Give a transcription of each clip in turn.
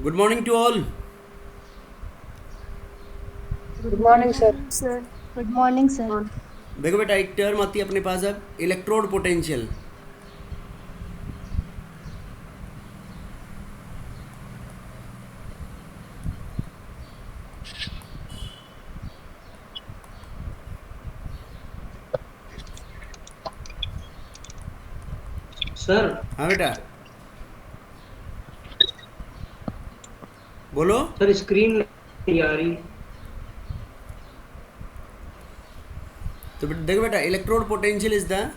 Good morning to all. Good morning sir. Sir. Good morning sir. देखो बेटा, एक term आती है अपने पास अब, इलेक्ट्रोड पोटेंशियल। सर हाँ बेटा, बोलो। सर स्क्रीन नहीं आ रही। तो देखो बेटा, electrode potential is the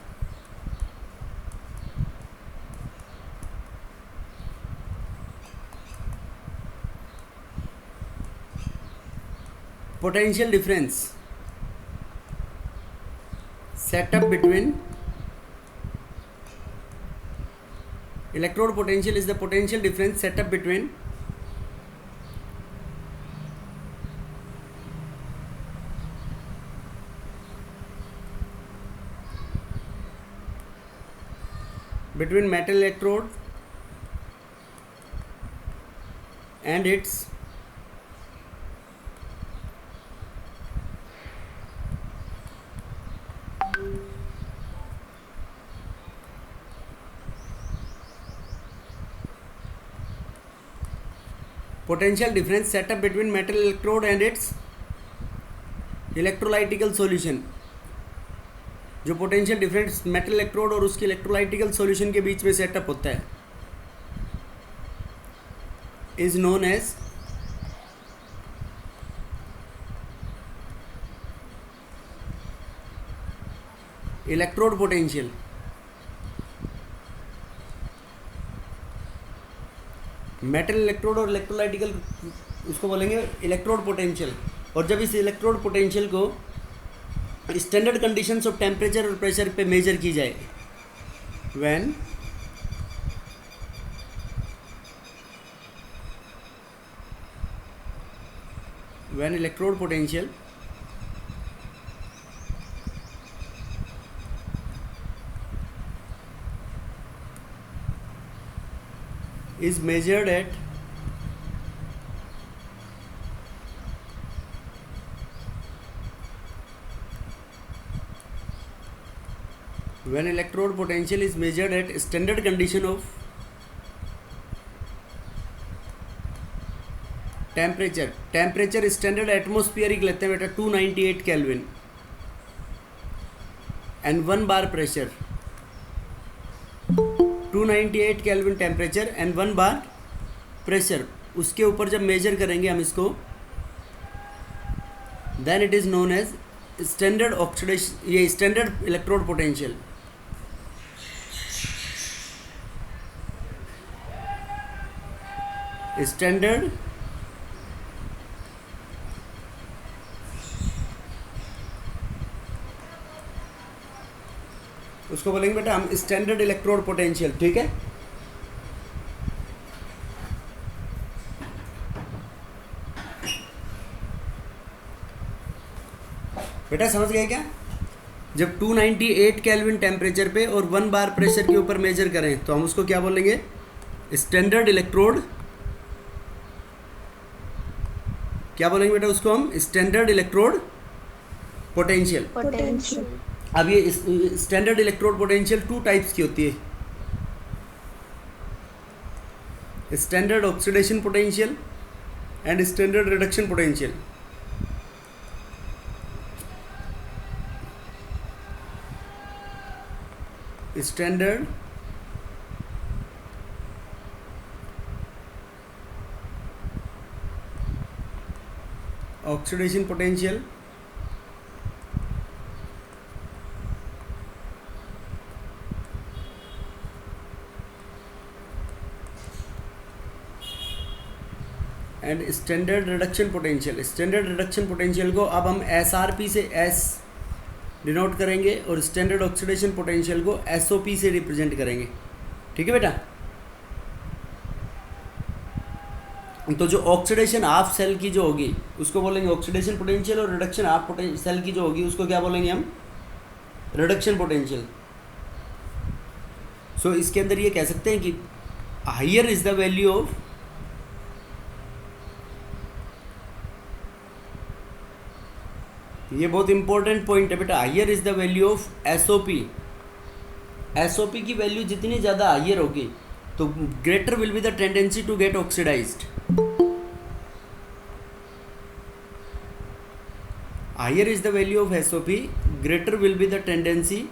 potential difference set up between electrode potential is the potential difference set up between metal electrode and its potential difference set up between metal electrode and its electrolytical solution। जो potential difference metal electrode और उसके इलेक्ट्रोलाइटिकल solution के बीच में setup होता है is known as electrode potential. Metal electrode और electrolytical उसको बोलेंगे इलेक्ट्रोड पोटेंशियल। और जब इस इलेक्ट्रोड पोटेंशियल को स्टैंडर्ड कंडीशंस ऑफ टेम्परेचर और प्रेशर पे मेजर की जाए, when electrode potential is measured at when electrode potential is measured at standard condition of temperature standard atmospheric लेते हैं बेटा 298 kelvin and 1 bar pressure. 298 kelvin temperature and 1 bar pressure, उसके ऊपर जब मेजर करेंगे हम इसको, then it is known as standard oxidation, ये स्टैंडर्ड इलेक्ट्रोड पोटेंशियल। स्टैंडर्ड उसको बोलेंगे बेटा हम स्टैंडर्ड इलेक्ट्रोड पोटेंशियल। ठीक है, बेटा समझ गए क्या? जब 298 केल्विन टेम्परेचर पे और 1 बार प्रेशर के ऊपर मेजर करें तो हम उसको क्या बोलेंगे? Standard electrode. क्या बोलेंगे बेटा उसको हम? Standard electrode potential. पोटेंशियल। अब ये स्टैंडर्ड इलेक्ट्रोड पोटेंशियल 2 टाइप्स की होती है, standard oxidation potential and standard reduction potential. Standard oxidation potential and standard reduction potential. Standard reduction potential को अब हम SRP से S डिनोट करेंगे और स्टैंडर्ड ऑक्सीडेशन पोटेंशियल को SOP से रिप्रेजेंट करेंगे। ठीक है बेटा, तो जो ऑक्सीडेशन हाफ सेल की जो होगी उसको बोलेंगे ऑक्सीडेशन पोटेंशियल, और रिडक्शन हाफ सेल की जो होगी उसको क्या बोलेंगे हम? Reduction potential. सो इसके अंदर ये कह सकते हैं कि higher is the value of ये बहुत इंपॉर्टेंट पॉइंट है बेटा। Higher is the value of SOP. SOP की वैल्यू जितनी ज़्यादा हायर होगी तो greater will be the tendency to get oxidized. Higher is the value of SOP, greater will be the tendency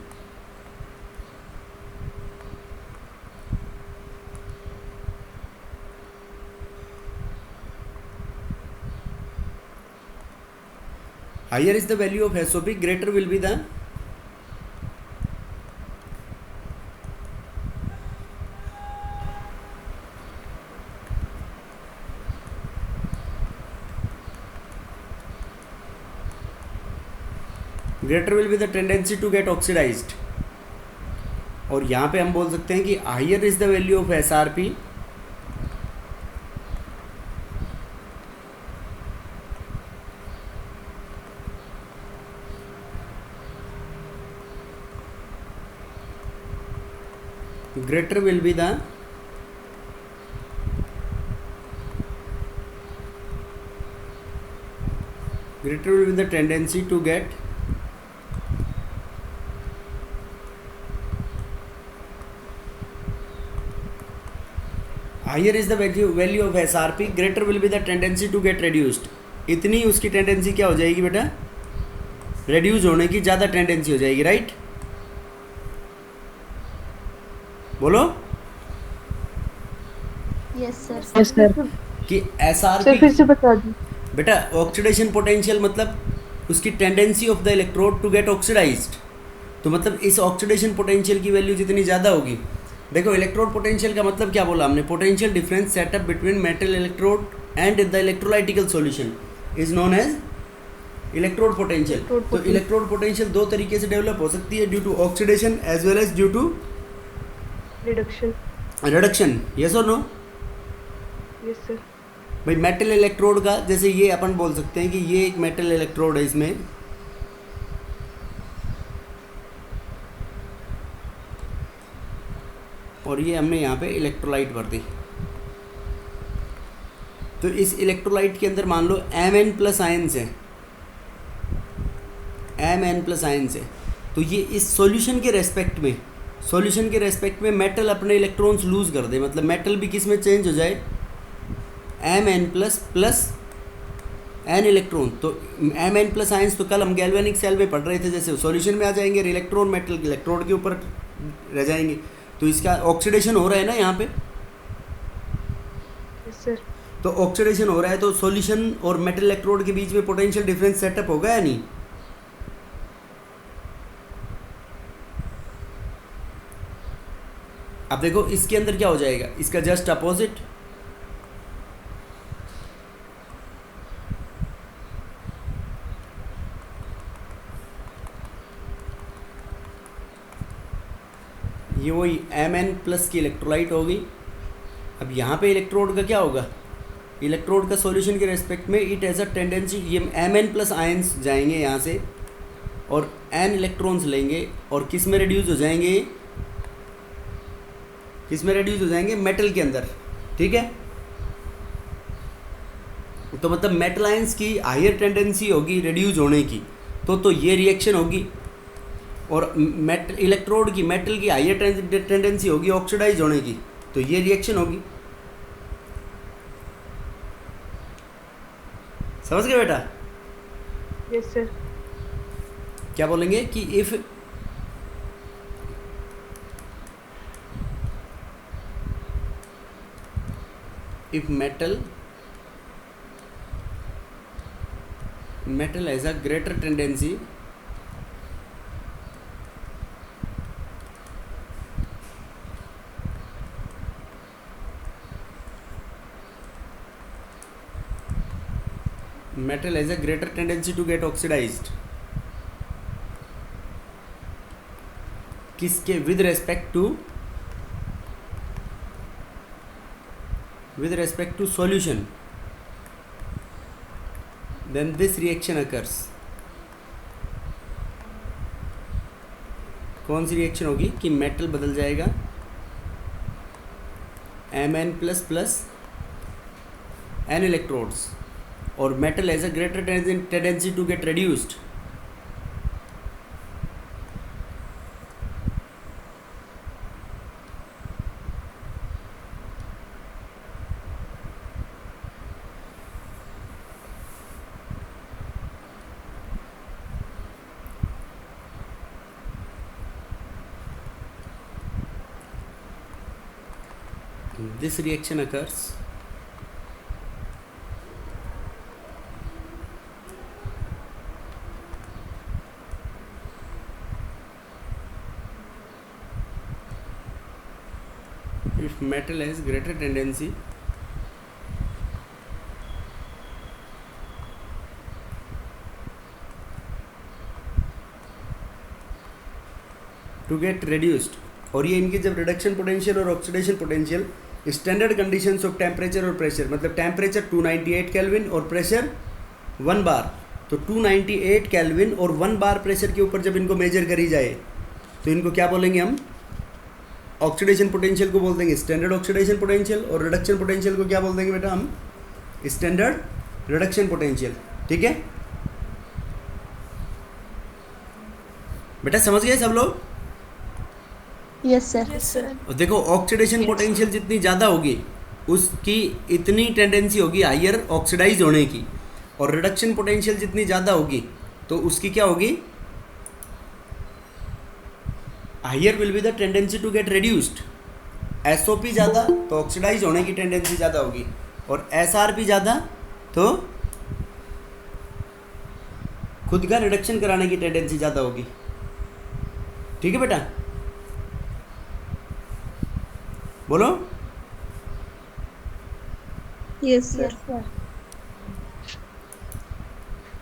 higher is the value of SOP, greater will be the tendency to get oxidized। और यहाँ पे हम बोल सकते हैं कि higher is the value of SRP, greater will be the tendency to get higher is the value of SRP, greater will be the tendency to get reduced। इतनी उसकी टेंडेंसी क्या हो जाएगी बेटा, रेड्यूस होने की ज़्यादा टेंडेंसी हो जाएगी, राइट? बोलो। Yes, sir. Yes sir. कि सर SRP फिर से बता दी। बेटा ऑक्सीडेशन पोटेंशियल मतलब उसकी tendency of the electrode to get oxidized. तो मतलब इस ऑक्सीडेशन पोटेंशियल की वैल्यू जितनी ज़्यादा होगी, देखो इलेक्ट्रोड पोटेंशियल का मतलब क्या बोला हमने, potential difference setup between metal electrode and the electrolytical solution is known as electrode potential. तो इलेक्ट्रोड पोटेंशियल दो तरीके से डेवलप हो सकती है, due to oxidation as well as due to reduction. Yes और नो? Yes sir. भाई metal electrode का जैसे ये अपन बोल सकते हैं कि ये एक मेटल इलेक्ट्रोड है, इसमें और ये हमने यहाँ पे इलेक्ट्रोलाइट भर दी। तो इस इलेक्ट्रोलाइट के अंदर मान लो Mn+ आयंस है, Mn+ आयंस है। तो ये इस सॉल्यूशन के रेस्पेक्ट में मेटल अपने इलेक्ट्रॉन्स लूज कर दे, मतलब मेटल भी किस में चेंज हो जाए, Mn+ n इलेक्ट्रॉन। तो Mn+ आयंस तो कल हम गैल्वेनिक सेल में पढ़ रहे थे, जैसे सॉल्यूशन में आ जाएंगे, इलेक्ट्रॉन मेटल इलेक्ट्रोड के ऊपर रह जाएंगे। तो इसका ऑक्सीडेशन हो रहा है ना यहाँ पे। Yes sir. तो ऑक्सीडेशन हो रहा है तो सॉल्यूशन और मेटल इलेक्ट्रोड के बीच में पोटेंशियल डिफरेंस सेटअप होगा या नहीं? अब देखो इसके अंदर क्या हो जाएगा, इसका जस्ट अपोजिट। ये वही Mn+ की इलेक्ट्रोलाइट होगी। अब यहाँ पे इलेक्ट्रोड का क्या होगा, इलेक्ट्रोड का सॉल्यूशन के रेस्पेक्ट में इट एज अ टेंडेंसी, ये Mn+ आयंस जाएंगे यहाँ से और n इलेक्ट्रॉन्स लेंगे और किस में रिड्यूस हो जाएंगे, किस में रिड्यूस हो जाएंगे, मेटल के अंदर। ठीक है, तो मतलब मेटल आयंस की हायर टेंडेंसी होगी रिड्यूस होने की, तो ये रिएक्शन होगी। और मेटल इलेक्ट्रोड की, मेटल की हायर टेंडेंसी होगी ऑक्सीडाइज होने की, तो ये रिएक्शन होगी। समझ गए बेटा? Yes sir. क्या बोलेंगे कि if metal has a greater tendency to get oxidized, किसके, with respect to solution, then this reaction occurs। कौन सी रिएक्शन होगी कि मेटल बदल जाएगा Mn+ n इलेक्ट्रोड्स और metal has a greater tendency to get reduced. This reaction occurs if metal has greater tendency to get reduced। और ये इनकी जब रिडक्शन पोटेंशियल और oxidation potential standard conditions of temperature और pressure, मतलब temperature 298 kelvin और pressure 1 बार, तो 298 kelvin और 1 बार प्रेशर के ऊपर जब इनको मेजर करी जाए तो इनको क्या बोलेंगे हम? ऑक्सीडेशन पोटेंशियल को बोल देंगे स्टैंडर्ड ऑक्सीडेशन पोटेंशियल, और रिडक्शन पोटेंशियल को क्या बोल देंगे बेटा हम? Standard reduction potential. ठीक है बेटा, समझ गए सब लोग? Yes, sir. Yes, sir. और देखो ऑक्सीडेशन पोटेंशियल जितनी ज़्यादा होगी उसकी इतनी टेंडेंसी होगी हाइयर ऑक्सीडाइज होने की, और रिडक्शन पोटेंशियल जितनी ज़्यादा होगी तो उसकी क्या होगी? Higher will be the tendency to get reduced. SOP ज़्यादा तो ऑक्सीडाइज होने की टेंडेंसी ज़्यादा होगी, और एसआरपी ज़्यादा तो खुद का रिडक्शन कराने की टेंडेंसी ज़्यादा होगी। ठीक है बेटा, बोलो। Yes, sir. Yes, sir.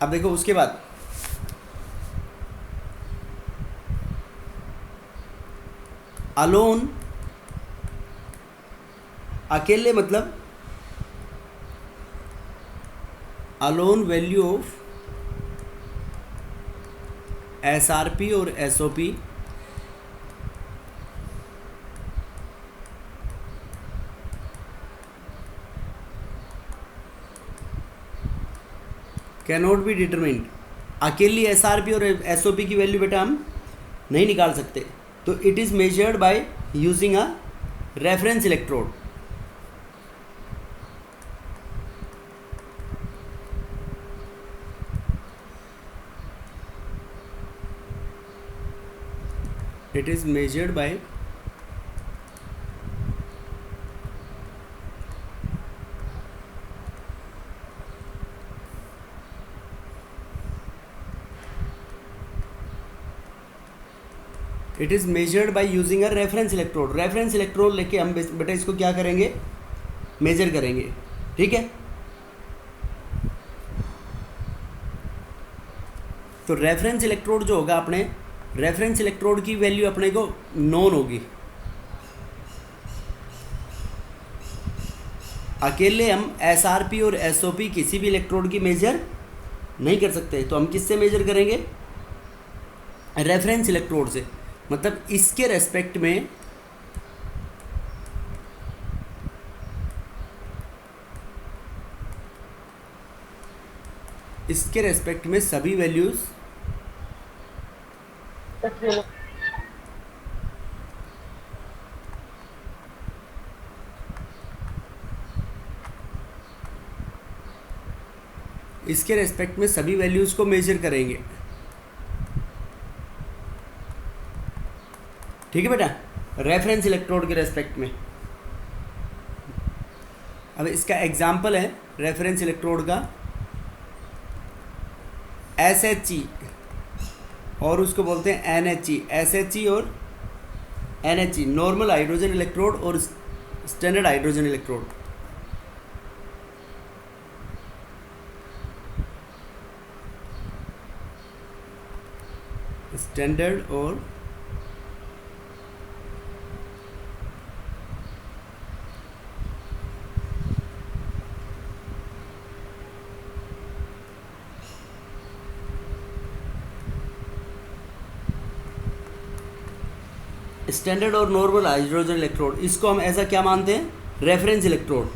अब देखो उसके बाद अलोन, अकेले, मतलब अलोन वैल्यू ऑफ एसआरपी और एसओपी कैनॉट बी डिटरमिन्ड। अकेली एसआरपी और एसओपी की वैल्यू बेटा हम नहीं निकाल सकते, तो it is measured by using a reference electrode. It is measured by it is measured by using a reference electrode. Reference electrode लेके हम बेटा इसको क्या करेंगे? मेजर करेंगे। ठीक है, तो रेफरेंस इलेक्ट्रोड जो होगा अपने, रेफरेंस इलेक्ट्रोड की वैल्यू अपने को नोन होगी। अकेले हम एसआरपी और एसओपी किसी भी इलेक्ट्रोड की मेजर नहीं कर सकते, तो हम किससे मेजर करेंगे? रेफरेंस इलेक्ट्रोड से। मतलब इसके रेस्पेक्ट में सभी वैल्यूज इसके रेस्पेक्ट में सभी वैल्यूज को मेजर करेंगे। ठीक है बेटा, रेफरेंस इलेक्ट्रोड के रेस्पेक्ट में। अब इसका एग्जाम्पल है रेफरेंस इलेक्ट्रोड का SHE, और उसको बोलते हैं NHE। SHE और NHE नॉर्मल हाइड्रोजन इलेक्ट्रोड और स्टैंडर्ड हाइड्रोजन इलेक्ट्रोड। स्टैंडर्ड और स्टैंडर्ड और नॉर्मल हाइड्रोजन इलेक्ट्रोड, इसको हम ऐसा क्या मानते हैं? Reference electrode.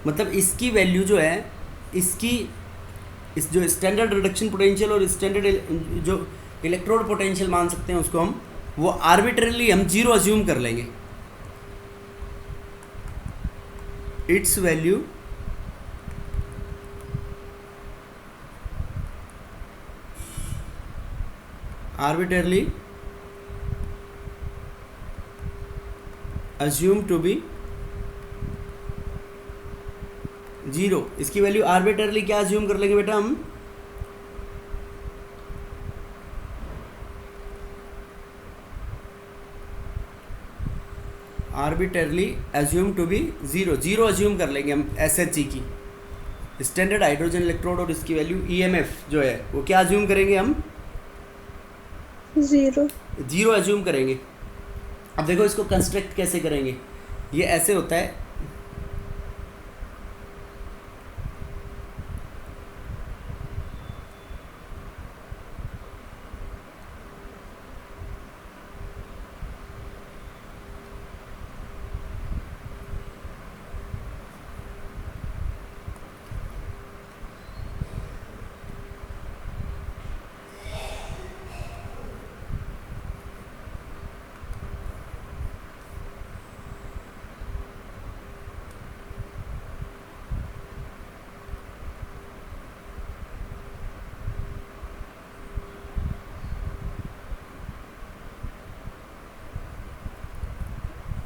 मतलब इसकी वैल्यू जो है, इस जो स्टैंडर्ड रिडक्शन पोटेंशियल और स्टैंडर्ड जो इलेक्ट्रोड पोटेंशियल मान सकते हैं उसको हम, वो आर्बिट्ररीली हम 0 अज्यूम कर लेंगे। Its value arbitrarily assumed to be zero. इसकी वैल्यू आर्बिट्रली क्या अज्यूम कर लेंगे बेटा हम, arbitrarily assume to be zero, zero assume कर लेंगे हम SHG की स्टैंडर्ड हाइड्रोजन इलेक्ट्रोड, और इसकी वैल्यू EMF जो है वो क्या अज्यूम करेंगे हम, 0. जीरो अज्यूम करेंगे। अब देखो इसको कंस्ट्रक्ट कैसे करेंगे, ये ऐसे होता है,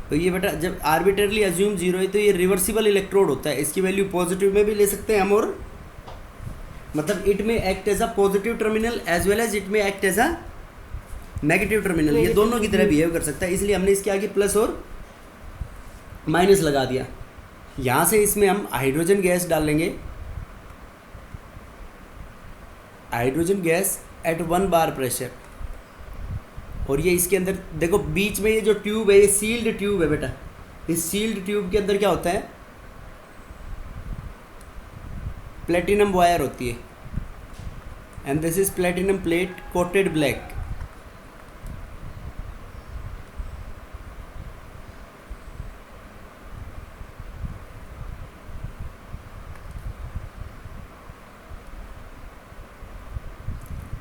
तो ये बेटा जब आर्बिट्रली अज्यूम जीरो है तो ये रिवर्सिबल इलेक्ट्रोड होता है, इसकी वैल्यू पॉजिटिव में भी ले सकते हैं हम, और मतलब इट में act as a positive terminal as well as it में act as a negative terminal, ये दोनों की तरह बिहेव कर सकता है, इसलिए हमने इसके आगे प्लस और माइनस लगा दिया। यहाँ से इसमें हम हाइड्रोजन गैस डालेंगे, hydrogen gas at 1 bar pressure, और ये इसके अंदर देखो बीच में ये जो ट्यूब है ये सील्ड ट्यूब है बेटा, इस सील्ड ट्यूब के अंदर क्या होता है, प्लेटिनम वायर होती है, and this is platinum plate coated black.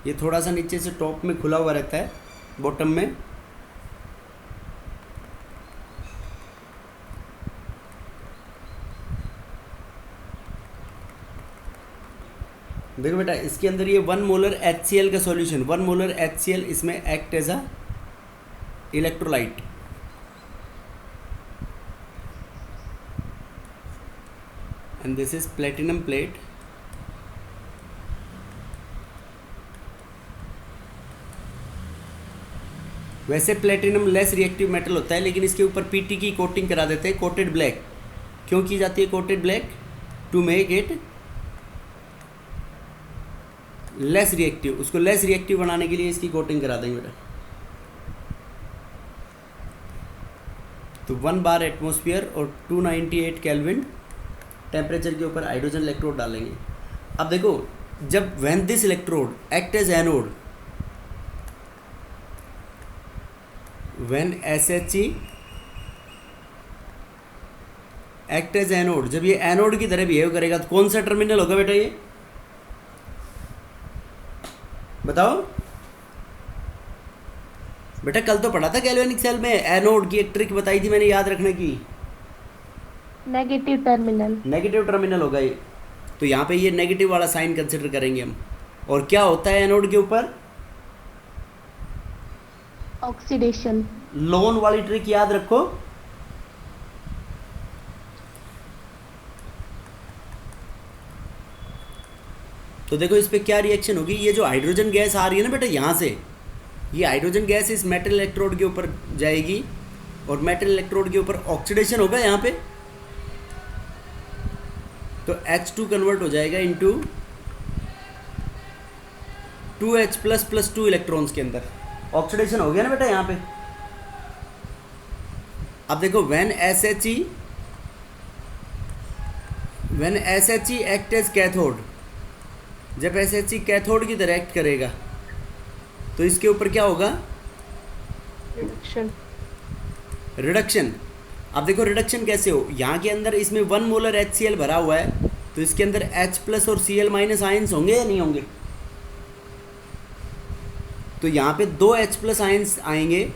ये थोड़ा सा नीचे से टॉप में खुला हुआ रहता है, बॉटम में देखो बेटा इसके अंदर ये 1 मोलर HCl का सॉल्यूशन, 1 मोलर HCl इसमें act as a electrolyte, and this is platinum plate. वैसे प्लेटिनम लेस रिएक्टिव मेटल होता है, लेकिन इसके ऊपर PT की कोटिंग करा देते हैं, कोटेड ब्लैक। क्यों की जाती है coated black? To make it less reactive, उसको लेस रिएक्टिव बनाने के लिए इसकी कोटिंग करा देंगे बेटा। तो 1 बार एटमॉस्फेयर और 298 केल्विन टेम्परेचर के ऊपर हाइड्रोजन इलेक्ट्रोड डालेंगे। अब देखो जब when this electrode act as anode, when SHE act as anode, जब ये एनोड की तरह बिहेव करेगा तो कौन सा टर्मिनल होगा बेटा, ये बताओ बेटा। कल तो पढ़ा था गैल्वेनिक सेल में, एनोड की एक ट्रिक बताई थी मैंने, याद रखने की। नेगेटिव टर्मिनल, नेगेटिव टर्मिनल होगा ये, तो यहाँ पे ये नेगेटिव वाला साइन कंसिडर करेंगे हम। और क्या होता है एनोड के ऊपर? ऑक्सीडेशन। लोन वाली ट्रिक याद रखो। तो देखो इस पे क्या रिएक्शन होगी, ये जो हाइड्रोजन गैस आ रही है ना बेटा यहाँ से, ये हाइड्रोजन गैस इस मेटल इलेक्ट्रोड के ऊपर जाएगी, और मेटल इलेक्ट्रोड के ऊपर ऑक्सीडेशन होगा यहाँ पे, तो H2 कन्वर्ट हो जाएगा इनटू 2H प्लस 2 इलेक्ट्रॉन्स के अंदर। ऑक्सीडेशन हो गया ना बेटा यहाँ पे। अब देखो when SHE act as cathode, जब SHE कैथोड की तरह एक्ट करेगा तो इसके ऊपर क्या होगा? रिडक्शन। अब देखो रिडक्शन कैसे हो, यहाँ के अंदर इसमें 1 मोलर HCl भरा हुआ है, तो इसके अंदर H प्लस और Cl माइनस आयंस होंगे या नहीं होंगे? तो यहाँ पे 2 H प्लस आयंस आएंगे,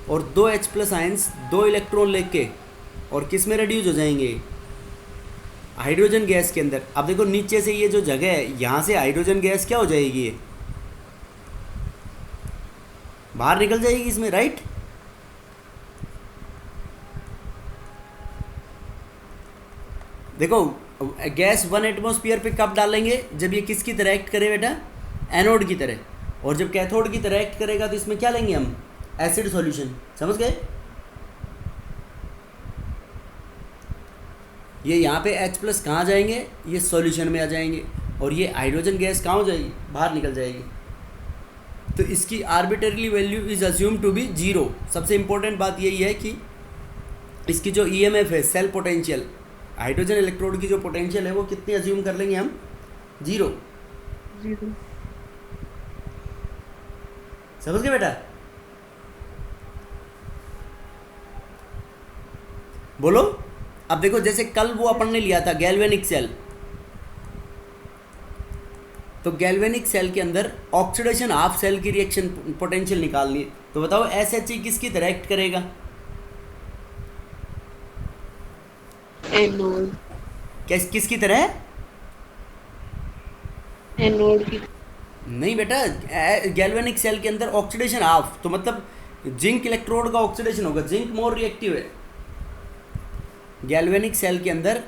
और 2 H प्लस आयंस 2 इलेक्ट्रॉन लेके और किस में रिड्यूस हो जाएंगे? हाइड्रोजन गैस के अंदर। अब देखो नीचे से ये जो जगह है यहाँ से हाइड्रोजन गैस क्या हो जाएगी, ये बाहर निकल जाएगी इसमें, राइट। देखो गैस 1 एटमॉस्फेयर पे कब डालेंगे, जब ये किसकी तरह एक्ट करे बेटा, एनोड की तरह, और जब कैथोड की तरह एक्ट करेगा तो इसमें क्या लेंगे हम, एसिड सॉल्यूशन। समझ गए? ये यहाँ पे H+ कहाँ जाएंगे, ये सॉल्यूशन में आ जाएंगे, और ये हाइड्रोजन गैस कहाँ हो जाएगी, बाहर निकल जाएगी। तो इसकी arbitrarily value is assume to be 0। सबसे इंपॉर्टेंट बात यही है कि इसकी जो EMF है, सेल पोटेंशियल, हाइड्रोजन इलेक्ट्रोड की जो पोटेंशियल है वो कितनी अज्यूम कर लेंगे हम, 0। 0। समझ गए बेटा? बोलो। अब देखो जैसे कल वो अपन ने लिया था गैल्वेनिक सेल, तो गैल्वेनिक सेल के अंदर ऑक्सीडेशन हाफ सेल की रिएक्शन पोटेंशियल निकालनी है, तो बताओ SHE किसकी तरह एक्ट करेगा, एनोड। किसकी तरह, एनोड की। नहीं बेटा, गैल्वेनिक सेल के अंदर ऑक्सीडेशन हाफ, तो मतलब जिंक इलेक्ट्रोड का ऑक्सीडेशन होगा, जिंक मोर रिएक्टिव है गैल्वेनिक सेल के अंदर,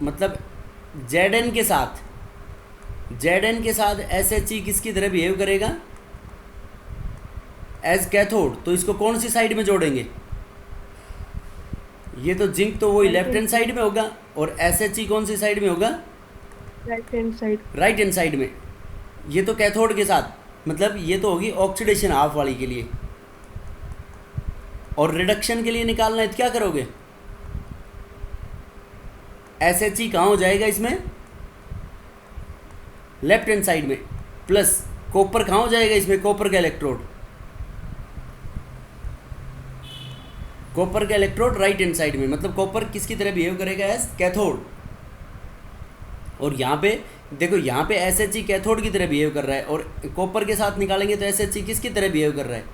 मतलब Zn के साथ, Zn के साथ SHE किसकी तरह बिहेव करेगा, एज कैथोड। तो इसको कौन सी साइड में जोड़ेंगे, ये तो जिंक तो वही लेफ्ट हैंड साइड में होगा, और SHE कौन सी साइड में होगा, right hand side. Right hand side में। ये तो कैथोड के साथ, मतलब ये तो होगी ऑक्सीडेशन हाफ वाली के लिए, और रिडक्शन के लिए निकालना है तो क्या करोगे, SHE कहाँ हो जाएगा इसमें, लेफ्ट हैंड साइड में, प्लस कॉपर कहाँ हो जाएगा इसमें, कॉपर का इलेक्ट्रोड, कॉपर का इलेक्ट्रोड राइट हैंड साइड में, मतलब कॉपर किसकी तरह बिहेव करेगा, एज कैथोड। और यहाँ पे देखो, यहाँ पे SHE कैथोड की तरह बिहेव कर रहा है, और कॉपर के साथ निकालेंगे तो SHE किसकी तरह बिहेव कर रहा है,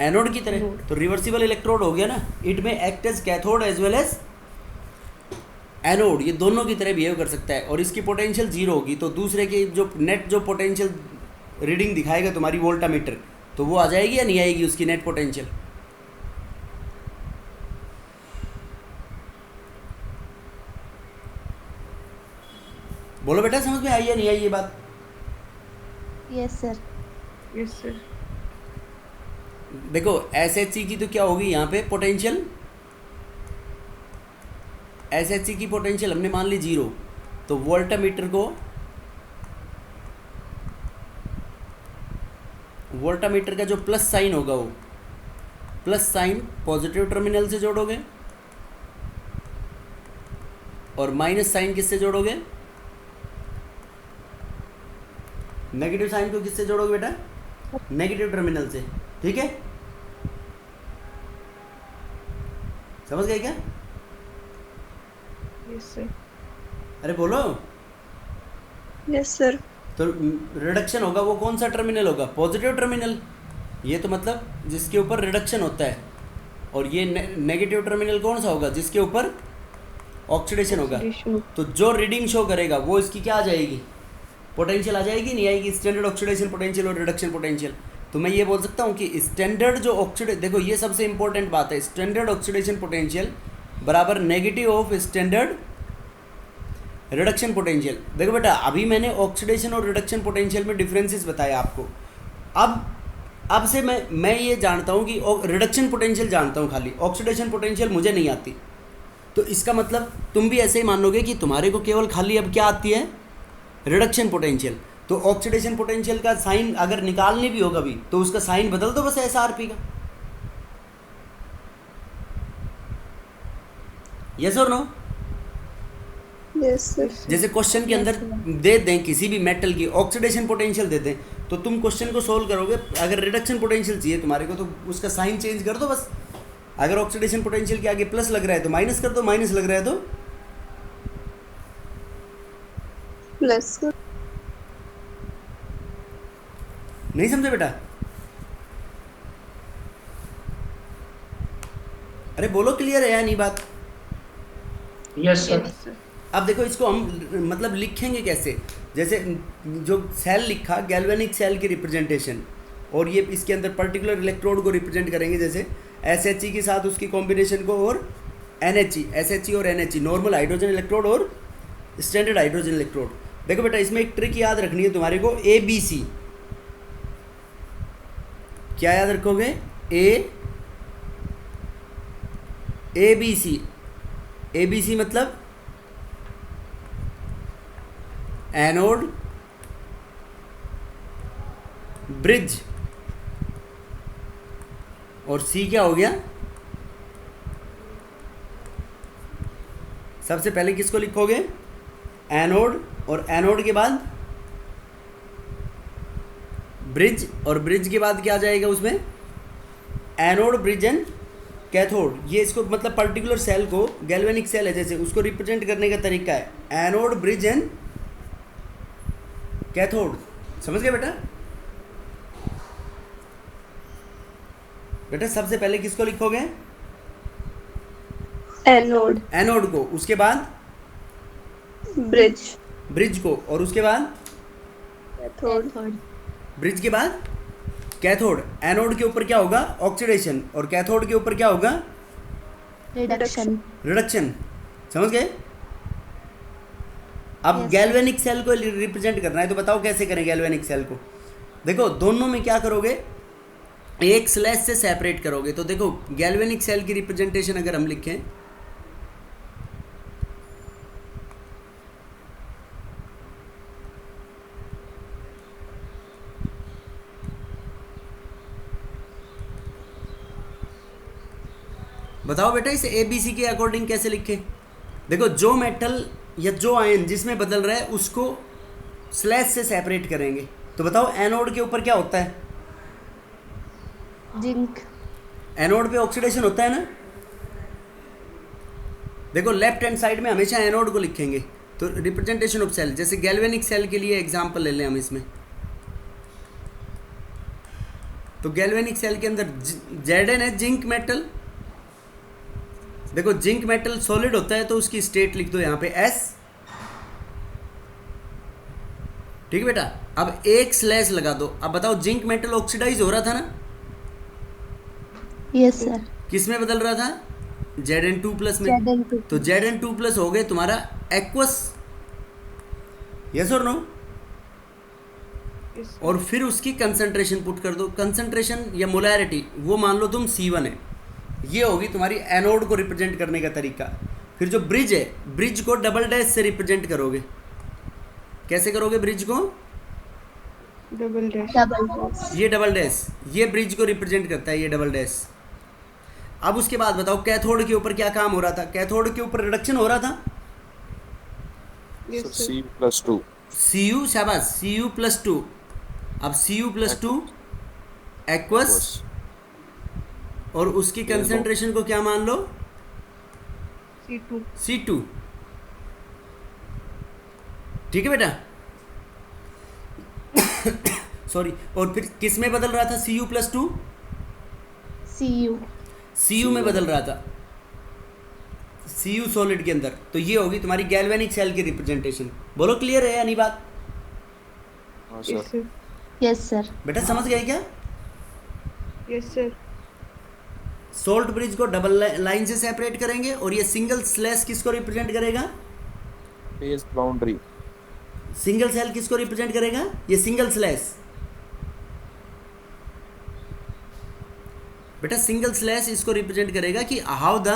एनोड की तरह। तो रिवर्सिबल इलेक्ट्रोड हो गया ना, इट में act as cathode as well as anode, ये दोनों की तरह बिहेव कर सकता है, और इसकी पोटेंशियल 0 होगी। तो दूसरे की जो नेट जो पोटेंशियल रीडिंग दिखाएगा तुम्हारी वोल्टामीटर, तो वो आ जाएगी या नहीं आएगी उसकी नेट पोटेंशियल, बोलो बेटा, समझ में आई या नहीं आई ये बात? Yes, sir. Yes sir. देखो SHE की तो क्या होगी यहाँ पे पोटेंशियल, SHE की पोटेंशियल हमने मान ली 0, तो वोल्टामीटर को, वोल्टामीटर का जो प्लस साइन होगा, वो प्लस साइन पॉजिटिव टर्मिनल से जोड़ोगे, और माइनस साइन किससे जोड़ोगे, नेगेटिव साइन को किससे जोड़ोगे बेटा, नेगेटिव टर्मिनल से। ठीक है, समझ गए क्या? Yes sir. अरे बोलो। Yes sir. तो रिडक्शन होगा वो कौन सा टर्मिनल होगा, पॉजिटिव टर्मिनल, ये तो मतलब जिसके ऊपर रिडक्शन होता है, और ये नेगेटिव टर्मिनल कौन सा होगा, जिसके ऊपर ऑक्सीडेशन होगा। तो जो रीडिंग शो करेगा वो इसकी क्या आ जाएगी, पोटेंशियल आ जाएगी, नहीं आएगी, स्टैंडर्ड ऑक्सीडेशन पोटेंशियल और रिडक्शन पोटेंशियल। तो मैं ये बोल सकता हूँ कि स्टैंडर्ड जो ऑक्सीडेशन, देखो ये सबसे इंपॉर्टेंट बात है, स्टैंडर्ड ऑक्सीडेशन पोटेंशियल बराबर negative of standard reduction potential. देखो बेटा, अभी मैंने ऑक्सीडेशन और रिडक्शन पोटेंशियल में डिफरेंसेस बताया आपको। अब से मैं ये जानता हूँ कि रिडक्शन पोटेंशियल जानता हूँ खाली, ऑक्सीडेशन पोटेंशियल मुझे नहीं आती। तो इसका मतलब तुम भी ऐसे ही मान लोगे कि तुम्हारे को केवल खाली अब क्या आती है, रिडक्शन पोटेंशियल। तो ऑक्सीडेशन पोटेंशियल का साइन अगर निकालनी भी होगा भी, तो उसका साइन बदल दो बस SRP का। यस और नो? Yes sir. जैसे क्वेश्चन के अंदर दे दें किसी भी मेटल की ऑक्सीडेशन पोटेंशियल दे दें, तो तुम क्वेश्चन को सोल्व करोगे, अगर रिडक्शन पोटेंशियल चाहिए तुम्हारे को तो उसका साइन चेंज कर दो बस। अगर ऑक्सीडेशन पोटेंशियल के आगे प्लस लग रहा है तो माइनस कर दो, माइनस लग रहा है तो प्लस। नहीं समझे बेटा? अरे बोलो, क्लियर है या नहीं बात? Yes sir. अब देखो इसको हम मतलब लिखेंगे कैसे, जैसे जो सेल लिखा गैल्वेनिक सेल की रिप्रेजेंटेशन, और ये इसके अंदर पर्टिकुलर इलेक्ट्रोड को रिप्रेजेंट करेंगे, जैसे SHE के साथ उसकी कॉम्बिनेशन को और NHE, SHE और NHE, नॉर्मल हाइड्रोजन इलेक्ट्रोड और स्टैंडर्ड हाइड्रोजन इलेक्ट्रोड। देखो बेटा इसमें एक ट्रिक याद रखनी है तुम्हारे को, ABC। क्या याद रखोगे? ABC। ABC मतलब एनोड, ब्रिज, और C क्या हो गया? सबसे पहले किसको लिखोगे? एनोड, और एनोड के बाद ब्रिज, और ब्रिज के बाद क्या आ जाएगा उसमें? Anode, bridge and cathode. ये इसको मतलब पर्टिकुलर सेल को, गैल्वेनिक सेल है जैसे, उसको रिप्रेजेंट करने का तरीका है एनोड, ब्रिज एंड कैथोड। समझ गए बेटा? बेटा सबसे पहले किसको लिखोगे? एनोड, एनोड को, उसके बाद ब्रिज, ब्रिज को, और उसके बाद कैथोड, ब्रिज के बाद कैथोड। एनोड के ऊपर क्या होगा? ऑक्सीडेशन, और कैथोड के ऊपर क्या होगा? रिडक्शन। रिडक्शन। समझ गए? अब Yes, गैल्वेनिक सेल को रिप्रेजेंट करना है, तो बताओ कैसे करें गैल्वेनिक सेल को? देखो दोनों में क्या करोगे? एक स्लैश से सेपरेट करोगे। तो देखो गैल्वेनिक सेल की रिप्रेजेंटेशन अगर हम लिखें, बताओ बेटा इसे ABC के अकॉर्डिंग कैसे लिखें? देखो जो मेटल या जो आयन जिसमें बदल रहा है उसको स्लैश से सेपरेट करेंगे। तो बताओ एनोड के ऊपर क्या होता है? जिंक। एनोड पे ऑक्सीडेशन होता है ना। देखो लेफ्ट हैंड साइड में हमेशा एनोड को लिखेंगे। तो रिप्रेजेंटेशन ऑफ सेल, जैसे गैल्वेनिक सेल के लिए एग्जांपल ले लें हम इसमें। तो गैल्वेनिक सेल के अंदर Zn है जिंक मेटल। देखो जिंक मेटल सॉलिड होता है तो उसकी स्टेट लिख दो यहाँ पे S। ठीक है बेटा? अब एक स्लैश लगा दो। अब बताओ जिंक मेटल ऑक्सीडाइज हो रहा था ना, यस सर। किस में बदल रहा था? Zn2+ में। Zn2+। तो Zn2+ हो गए तुम्हारा एक्वस, यस और नो? और फिर उसकी कंसंट्रेशन पुट कर दो। कंसंट्रेशन या मोलैरिटी वो मान लो तुम C1 है। ये होगी तुम्हारी एनोड को रिप्रेजेंट करने का तरीका। फिर जो ब्रिज है, ब्रिज को डबल डैश से रिप्रेजेंट करोगे। कैसे करोगे ब्रिज को? डबल डैश, ये डबल डैश, ये ब्रिज को रिप्रेजेंट करता है, ये डबल डैश। अब उसके बाद बताओ कैथोड के ऊपर क्या काम हो रहा था? कैथोड के ऊपर रिडक्शन हो रहा था। Cu+2। Cu, शाबाश, Cu+2। अब Cu+2 एक्वस, और उसकी कंसंट्रेशन को क्या मान लो? C2। ठीक है बेटा? सॉरी। और फिर किस में बदल रहा था Cu+2? Cu में बदल रहा था, Cu सॉलिड के अंदर। तो ये होगी तुम्हारी गैल्वेनिक सेल की रिप्रेजेंटेशन। बोलो क्लियर है या नहीं बात? हाँ सर। Yes sir. बेटा समझ गए क्या? Yes sir. सोल्ट ब्रिज को डबल लाइन से सेपरेट करेंगे, और ये सिंगल स्लैश किसको रिप्रेजेंट करेगा? Phase boundary. सिंगल सेल किसको रिप्रेजेंट करेगा? ये सिंगल स्लैश। बेटा सिंगल स्लैश इसको रिप्रेजेंट करेगा कि how the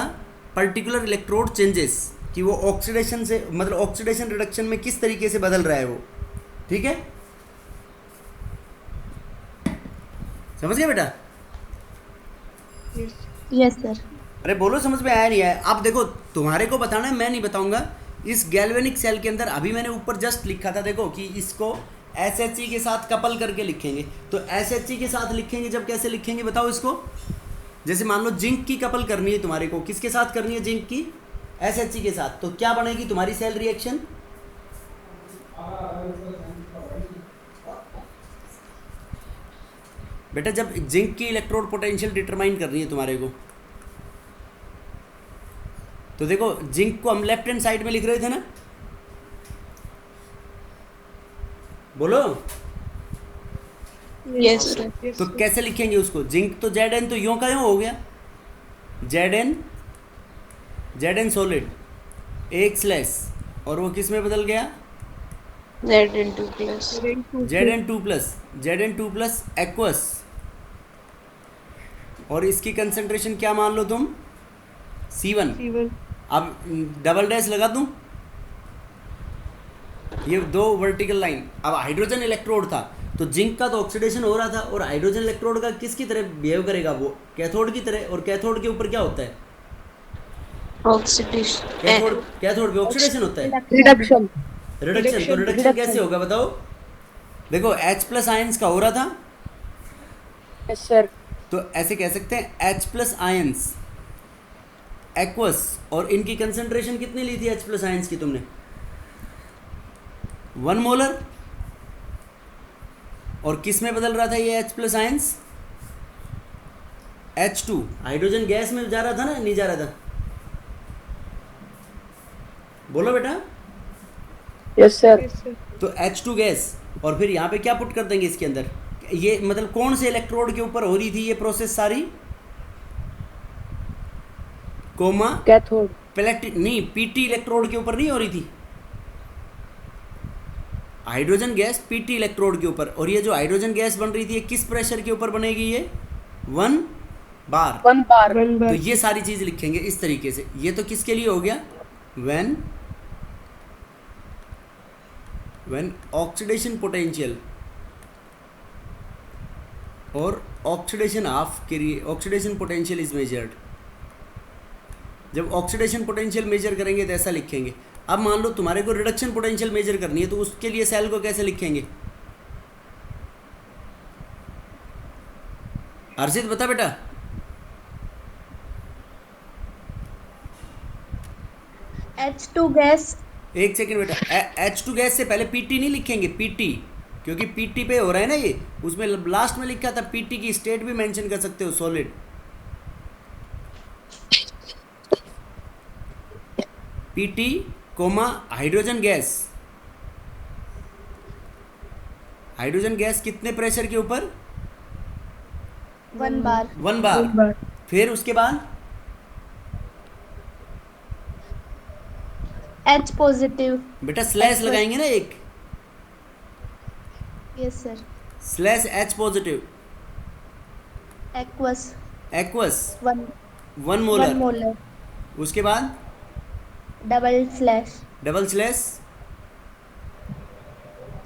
particular electrode changes, कि वो ऑक्सीडेशन से, मतलब ऑक्सीडेशन रिडक्शन में किस तरीके से बदल रहा है वो। ठीक है? समझ गए बेटा? Yes sir. अरे बोलो समझ में आया नहीं आया? आप देखो तुम्हारे को बताना है, मैं नहीं बताऊंगा। इस गैल्वेनिक सेल के अंदर अभी मैंने ऊपर जस्ट लिखा था, देखो कि इसको SHE के साथ कपल करके लिखेंगे। तो SHE के साथ लिखेंगे जब, कैसे लिखेंगे बताओ इसको? जैसे मान लो जिंक की कपल करनी है तुम्हारे को, किसके साथ करनी है? जिंक की SHE के साथ। तो क्या बनेगी तुम्हारी सेल रिएक्शन? बेटा जब जिंक की इलेक्ट्रोड पोटेंशियल डिटरमाइन करनी है तुम्हारे को, तो देखो जिंक को हम लेफ्ट हैंड साइड में लिख रहे थे ना। बोलो। Yes sir. तो कैसे लिखेंगे उसको? जिंक तो Zn तो यूं का यूं हो गया, Zn जेड एन सॉलिड, एक स्लैश, और वो किस में बदल गया? Zn2 Z N two plus aqueous, और इसकी कंसंट्रेशन क्या मान लो तुम? C1। C1 अब डबल डैश लगा दूं, ये दो वर्टिकल लाइन। अब हाइड्रोजन इलेक्ट्रोड था तो जिंक का तो ऑक्सीडेशन हो रहा था, और हाइड्रोजन इलेक्ट्रोड का किसकी तरह बिहेव करेगा? वो कैथोड की तरह। और कैथोड के ऊपर क्या होता है? oxidation कैथोड पे ऑक्सीडेशन होता है, reduction रिडक्शन। तो रिडक्शन कैसे होगा बताओ? देखो H प्लस आयंस का हो रहा था, yes sir तो ऐसे कह सकते हैं H प्लस आयंस एक्वस, और इनकी कंसंट्रेशन कितनी ली थी H प्लस आयंस की तुमने? 1 मोलर। और किस में बदल रहा था ये H plus ions? H2, hydrogen gas में जा रहा था ना, नहीं जा रहा था? बोलो बेटा। yes sir तो H2 गैस, और फिर यहाँ पे क्या पुट कर देंगे इसके अंदर? ये मतलब कौन से इलेक्ट्रोड के ऊपर हो रही थी ये प्रोसेस सारी? कोमा cathode नहीं, पीटी इलेक्ट्रोड के ऊपर नहीं हो रही थी। हाइड्रोजन गैस पीटी इलेक्ट्रोड के ऊपर, और ये जो हाइड्रोजन गैस बन रही थी ये किस प्रेशर के ऊपर बनेगी? ये 1 बार। 1 bar तो ये सारी चीज लिखेंगे इस तरीके से। ये तो किसके लिए हो गया? when ऑक्सीडेशन पोटेंशियल और oxidation oxidation potential is measured. जब ऑक्सीडेशन पोटेंशियल मेजर करेंगे तो ऐसा लिखेंगे। अब मान लो तुम्हारे को रिडक्शन पोटेंशियल मेजर करनी है, तो उसके लिए सेल को कैसे लिखेंगे? हर्षित बता बेटा। H2 गैस, एक सेकेंड बेटा, H2 गैस से पहले पीटी नहीं लिखेंगे, पीटी, क्योंकि पीटी पे हो रहा है ना ये। उसमें लास्ट में लिखा था पीटी की स्टेट भी मेंशन कर सकते हो, solid. PT comma hydrogen gas. Hydrogen gas कितने प्रेशर के ऊपर? 1 बार, 1 बार। फिर उसके बाद H पॉजिटिव, बेटा स्लैश लगाएंगे ना एक, yes sir, slash H positive, aqueous aqueous 1 1 molar. Molar, उसके बाद double slash double slash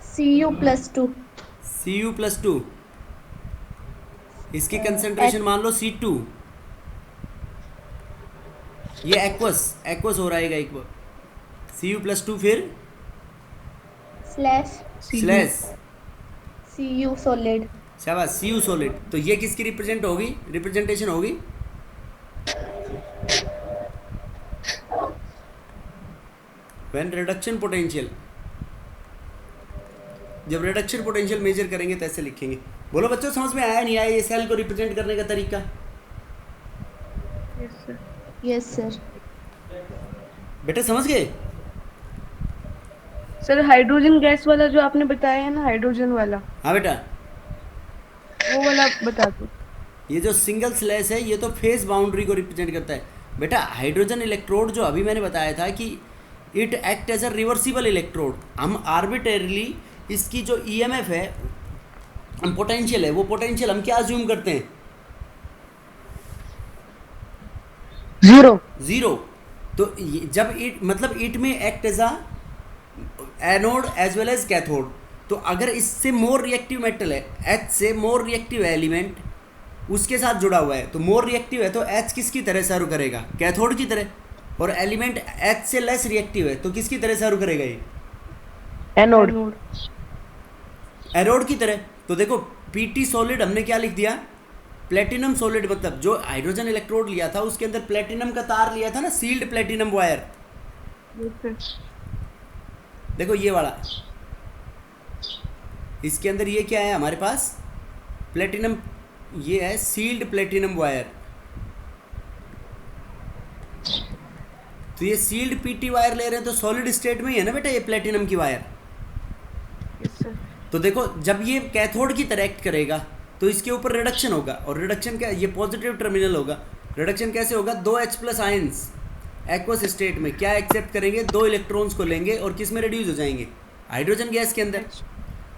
Cu+2, Cu+2, इसकी कंसंट्रेशन मान लो C2। ये एक्वस हो रहेगा एक बार, Cu+2, फिर स्लैश स्लैश Cu सॉलिड, शाबाश Cu सॉलिड। तो ये किसकी रिप्रेजेंटेशन होगी? व्हेन रिडक्शन पोटेंशियल, जब रिडक्शन पोटेंशियल मेजर करेंगे तो ऐसे लिखेंगे। बोलो बच्चों, समझ में आया नहीं आया ये सेल को रिप्रेजेंट करने का तरीका? yes sir यस सर, बेटा समझ गए? सर हाइड्रोजन गैस वाला जो आपने बताया है ना, हाइड्रोजन वाला, हाँ बेटा, वो वाला बता दो। ये जो सिंगल स्लैश है ये तो फेस बाउंड्री को रिप्रेजेंट करता है। बेटा हाइड्रोजन इलेक्ट्रोड जो अभी मैंने बताया था कि it act as a reversible electrode, हम आर्बिट्रेरली इसकी जो ईएमएफ है, पोटेंशियल है, वो पोटेंशियल हम क्या अज्यूम करते हैं? 0। तो जब इट में act as a anode as well as cathode. तो अगर इससे मोर रिएक्टिव मेटल है, H से मोर रिएक्टिव एलिमेंट उसके साथ जुड़ा हुआ है, तो मोर रिएक्टिव है तो H किसकी तरह सर्व करेगा? कैथोड की तरह। और एलिमेंट H से लेस रिएक्टिव है तो किसकी तरह सर्व करेगा ये? एनोड की तरह। तो देखो पीटी सॉलिड हमने क्या लिख दिया? प्लेटिनम सॉलिड, मतलब जो हाइड्रोजन इलेक्ट्रोड लिया था उसके अंदर प्लेटिनम का तार लिया था ना, सील्ड प्लेटिनम वायर। देखो ये वाला, इसके अंदर ये क्या है हमारे पास? प्लेटिनम, ये है सील्ड प्लेटिनम वायर। तो ये सील्ड पीटी वायर ले रहे हैं तो सॉलिड स्टेट में ही है ना बेटा ये प्लेटिनम की वायर। yes sir तो देखो जब ये कैथोड की तरह एक्ट करेगा तो इसके ऊपर रिडक्शन होगा, और रिडक्शन क्या? ये पॉजिटिव टर्मिनल होगा। रिडक्शन कैसे होगा? 2 H+ आयंस एक्वस स्टेट में क्या एक्सेप्ट करेंगे, 2 इलेक्ट्रॉन्स को लेंगे और किस में रिड्यूस हो जाएंगे, हाइड्रोजन गैस के अंदर।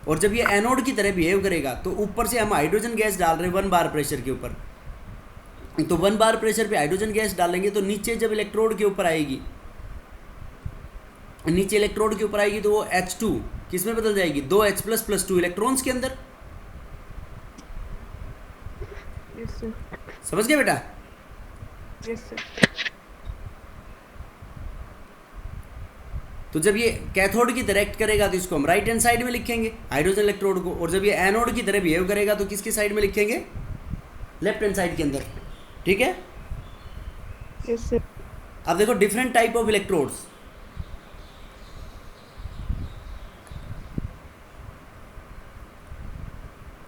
और जब ये एनोड की तरह बिहेव करेगा तो ऊपर से हम हाइड्रोजन गैस डाल रहे हैं 1 बार प्रेशर के ऊपर, तो 1 बार प्रेशर पे हाइड्रोजन गैस डालेंगे तो नीचे जब इलेक्ट्रोड के ऊपर आएगी, नीचे इलेक्ट्रोड के ऊपर आएगी तो वो H2 किस में बदल जाएगी, 2H++2 इलेक्ट्रॉन्स के अंदर। Yes sir. समझ गए बेटा? Yes sir. तो जब ये कैथोड की तरह एक्ट करेगा तो इसको हम राइट हैंड साइड में लिखेंगे हाइड्रोजन इलेक्ट्रोड को, और जब ये एनोड की तरह बिहेव करेगा तो किसकी साइड में लिखेंगे, लेफ्ट हैंड साइड के अंदर। ठीक है? Yes sir. अब देखो डिफरेंट टाइप ऑफ इलेक्ट्रोड्स।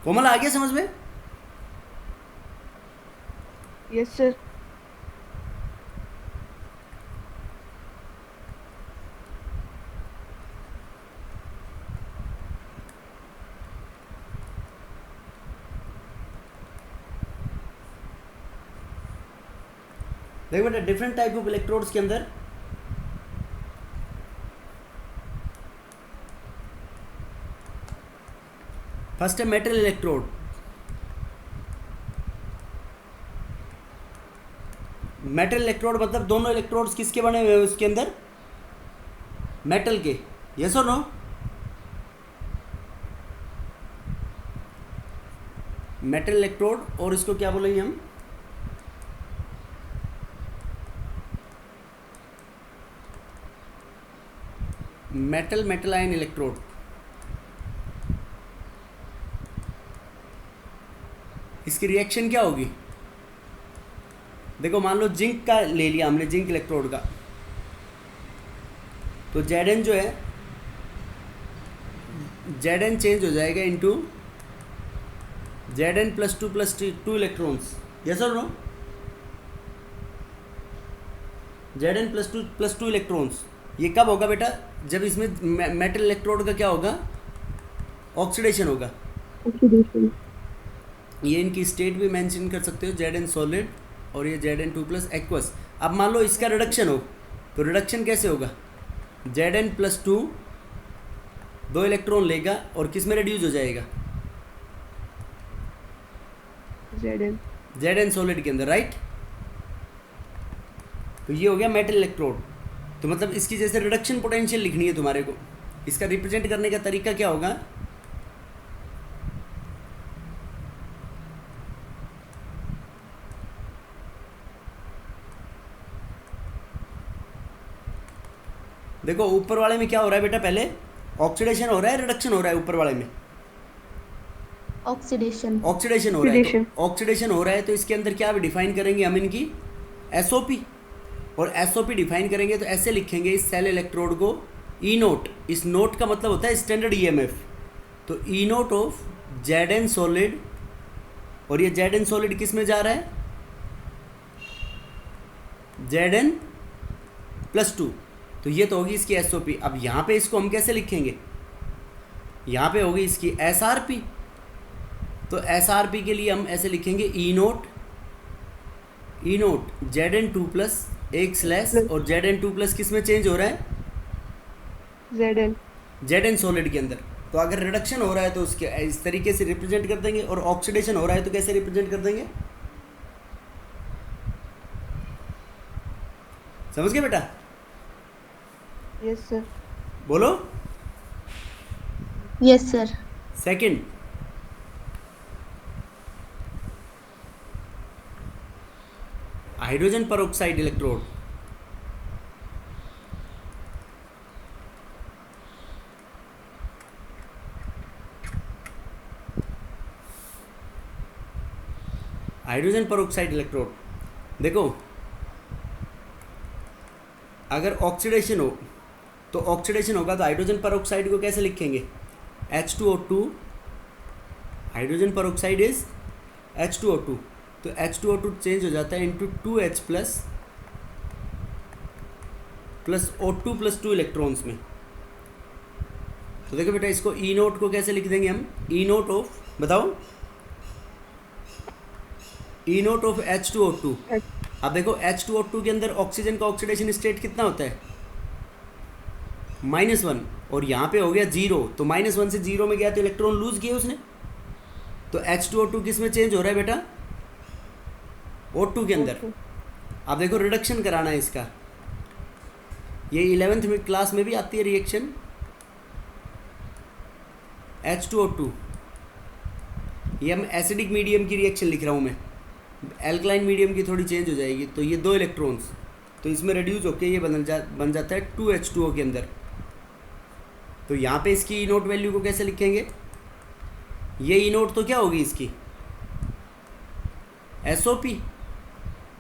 कोमल आ गया समझ में? Yes sir. देखो बेटा डिफरेंट टाइप ऑफ इलेक्ट्रोड्स के अंदर फर्स्ट है मेटल इलेक्ट्रोड। मेटल इलेक्ट्रोड मतलब दोनों इलेक्ट्रोड्स किसके बने हुए हैं उसके अंदर, मेटल के। यस और नो? मेटल इलेक्ट्रोड, और इसको क्या बोलेंगे हम, मेटल आयन इलेक्ट्रोड। इसकी रिएक्शन क्या होगी, देखो मान लो जिंक का ले लिया हमने, जिंक इलेक्ट्रोड का, तो Zn जो है Zn चेंज हो जाएगा इनटू Zn+2+2 इलेक्ट्रॉन्स। यस और नो? Zn+2+2 electrons. ये कब होगा बेटा, जब इसमें मेटल इलेक्ट्रोड का क्या होगा, ऑक्सीडेशन होगा। ऑक्सीडेशन। ये इनकी स्टेट भी मेंशन कर सकते हो, Zn सॉलिड और ये Zn2+ एक्वस। अब मान लो इसका रिडक्शन हो, तो रिडक्शन कैसे होगा, Zn+2 2 इलेक्ट्रॉन लेगा और किस में रिड्यूस हो जाएगा, Zn सॉलिड के अंदर, राइट? तो ये हो गया मेटल इलेक्ट्रोड। तो मतलब इसकी जैसे रिडक्शन पोटेंशियल लिखनी है तुम्हारे को, इसका रिप्रेजेंट करने का तरीका क्या होगा, देखो ऊपर वाले में क्या हो रहा है बेटा, पहले ऑक्सीडेशन हो रहा है, रिडक्शन हो रहा है ऊपर वाले में, ऑक्सीडेशन। ऑक्सीडेशन हो रहा है। तो ऑक्सीडेशन हो रहा है तो इसके अंदर क्या डिफाइन करेंगे हम, इनकी SOP, और SOP डिफाइन करेंगे तो ऐसे लिखेंगे इस सेल इलेक्ट्रोड को E नोट। इस नोट का मतलब होता है स्टैंडर्ड EMF। तो E note of Zn solid, और ये Zn सॉलिड किस में जा रहा है, Zn+2। तो ये तो होगी इसकी SOP। अब यहाँ पे इसको हम कैसे लिखेंगे, यहाँ पे होगी इसकी SRP। तो SRP के लिए हम ऐसे लिखेंगे E नोट Zn2+ एक स्लैश, और Zn2+ किस में चेंज हो रहा है, Zn सॉलिड के अंदर। तो अगर रिडक्शन हो रहा है तो उसके इस तरीके से रिप्रेजेंट कर देंगे, और ऑक्सीडेशन हो रहा है तो कैसे रिप्रेजेंट कर देंगे, समझ गए बेटा? Yes sir. बोलो। Yes sir. Second, hydrogen peroxide electrode. Hydrogen peroxide electrode, देखो अगर ऑक्सीडेशन हो तो ऑक्सीडेशन होगा तो हाइड्रोजन परऑक्साइड को कैसे लिखेंगे, H2O2। Hydrogen peroxide is H2O2, तो H2O2 चेंज हो जाता है into 2H plus O2+2 electrons में। तो देखो बेटा इसको E नोट को कैसे लिख देंगे हम, E नोट ऑफ, बताओ, E नोट ऑफ H2O2 अब देखो H2O2 के अंदर ऑक्सीजन का ऑक्सीडेशन स्टेट कितना होता है, -1, और यहाँ पे हो गया 0, तो -1 से 0 में गया तो इलेक्ट्रॉन लूज किए उसने, तो H2O2 किस में चेंज हो रहा है बेटा, O2 के अंदर। अब देखो रिडक्शन कराना है इसका, ये 11th में क्लास में भी आती है रिएक्शन, H2O2, ये हम एसिडिक मीडियम की रिएक्शन लिख रहा हूँ मैं, एल्कलाइन मीडियम की थोड़ी चेंज हो जाएगी, तो ये 2 इलेक्ट्रॉन्स तो इसमें रिड्यूस होकर ये बन जाता है 2H2O के अंदर। तो यहाँ पे इसकी ई नोट वैल्यू को कैसे लिखेंगे, ये ई नोट तो क्या होगी इसकी, SOP,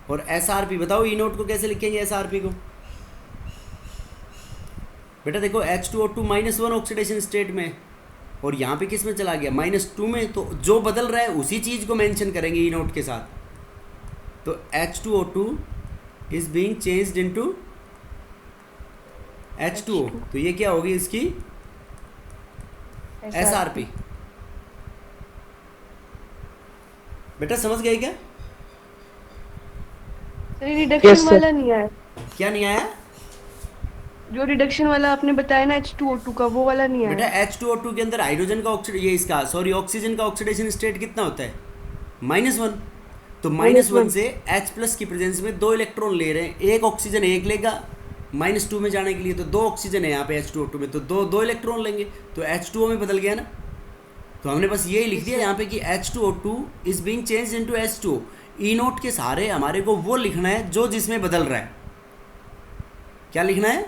और SRP, बताओ ई नोट को कैसे लिखेंगे SRP को। बेटा देखो H2O2 -1 ऑक्सीडेशन स्टेट में, और यहाँ पे किस में चला गया, -2 में, तो जो बदल रहा है उसी चीज़ को मेंशन करेंगे ई नोट के साथ। तो H2O2 is being changed into H2O, तो ये क्या होगी इसकी SRP। बेटा समझ गए क्या, रिडक्शन वाला नहीं आया, क्या नहीं आया, जो रिडक्शन वाला आपने बताया ना H2O2 का, वो वाला नहीं बेटा आया। H2O2 के अंदर हाइड्रोजन का ऑक्सीजन का ऑक्सीडेशन स्टेट कितना होता है, -1, तो -1 से H+ की प्रेजेंस में 2 इलेक्ट्रॉन ले रहे हैं, एक ऑक्सीजन एक लेगा -2 में जाने के लिए, तो 2 ऑक्सीजन है यहाँ पे H2O2 में, तो दो इलेक्ट्रॉन लेंगे, तो H2O में बदल गया ना, तो हमने बस यही लिख दिया यहाँ पे कि H2O2 is being changed into H2O। E note के सहारे हमारे को वो लिखना है जो जिसमें बदल रहा है, क्या लिखना है,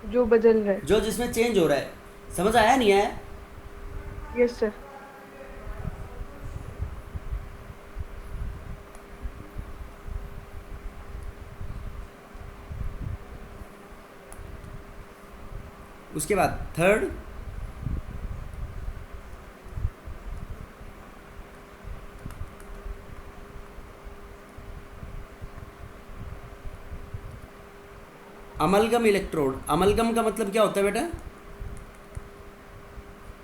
जो बदल रहा है, जो जिसमें चेंज हो रहा है। समझ आया नहीं आया, यस सर। उसके बाद थर्ड, अमलगम इलेक्ट्रोड। अमलगम का मतलब क्या होता है बेटा,